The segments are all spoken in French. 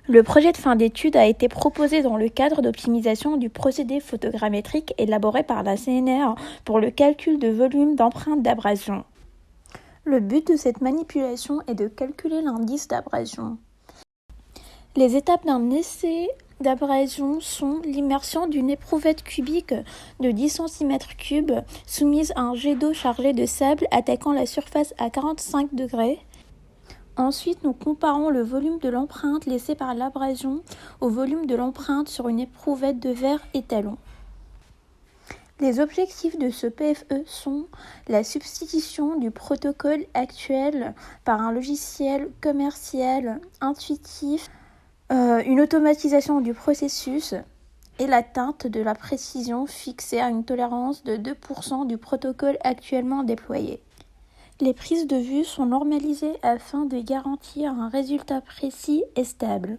Le projet de fin d'études a été proposé dans le cadre d'optimisation du procédé photogrammétrique élaboré par la CNR pour le calcul de volume d'empreinte d'abrasion. Le but de cette manipulation est de calculer l'indice d'abrasion. Les étapes d'un essai d'abrasion sont l'immersion d'une éprouvette cubique de 10 cm3 soumise à un jet d'eau chargé de sable attaquant la surface à 45 degrés. Ensuite, nous comparons le volume de l'empreinte laissée par l'abrasion au volume de l'empreinte sur une éprouvette de verre étalon. Les objectifs de ce PFE sont la substitution du protocole actuel par un logiciel commercial intuitif, une automatisation du processus et l'atteinte de la précision fixée à une tolérance de 2% du protocole actuellement déployé. Les prises de vue sont normalisées afin de garantir un résultat précis et stable.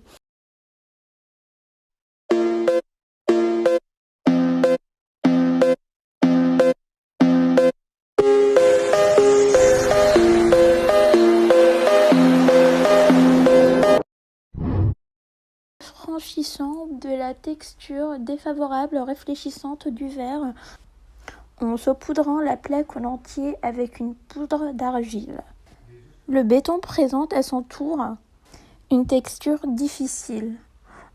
Franchissant de la texture défavorable réfléchissante du verre en saupoudrant la plaque en entier avec une poudre d'argile. Le béton présente à son tour une texture difficile.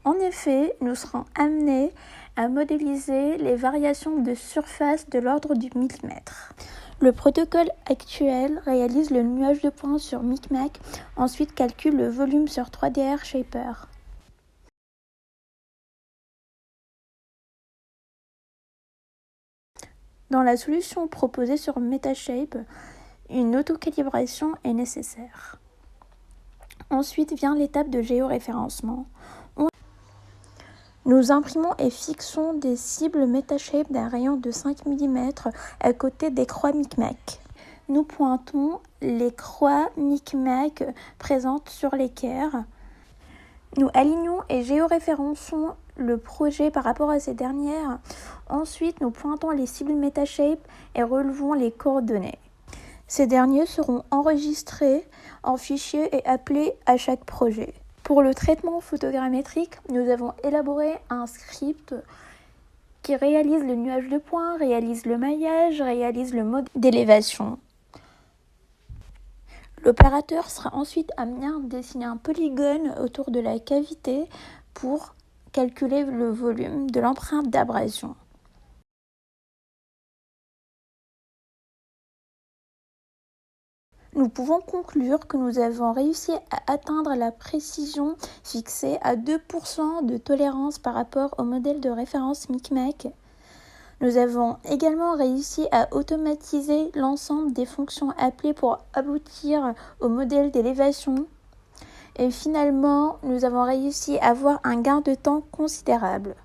En effet, nous serons amenés à modéliser les variations de surface de l'ordre du millimètre. Le protocole actuel réalise le nuage de points sur Micmac, ensuite calcule le volume sur 3DR Shaper. Dans la solution proposée sur Metashape, une autocalibration est nécessaire. Ensuite vient l'étape de géoréférencement. Nous imprimons et fixons des cibles Metashape d'un rayon de 5 mm à côté des croix Micmac. Nous pointons les croix Micmac présentes sur l'équerre. Nous alignons et géoréférençons le projet par rapport à ces dernières. Ensuite, nous pointons les cibles Metashape et relevons les coordonnées. Ces derniers seront enregistrés en fichier et appelés à chaque projet. Pour le traitement photogrammétrique, nous avons élaboré un script qui réalise le nuage de points, réalise le maillage, réalise le mode d'élévation. L'opérateur sera ensuite amené à dessiner un polygone autour de la cavité pour calculer le volume de l'empreinte d'abrasion. Nous pouvons conclure que nous avons réussi à atteindre la précision fixée à 2% de tolérance par rapport au modèle de référence Micmac. Nous avons également réussi à automatiser l'ensemble des fonctions appelées pour aboutir au modèle d'élévation. Et finalement, nous avons réussi à avoir un gain de temps considérable.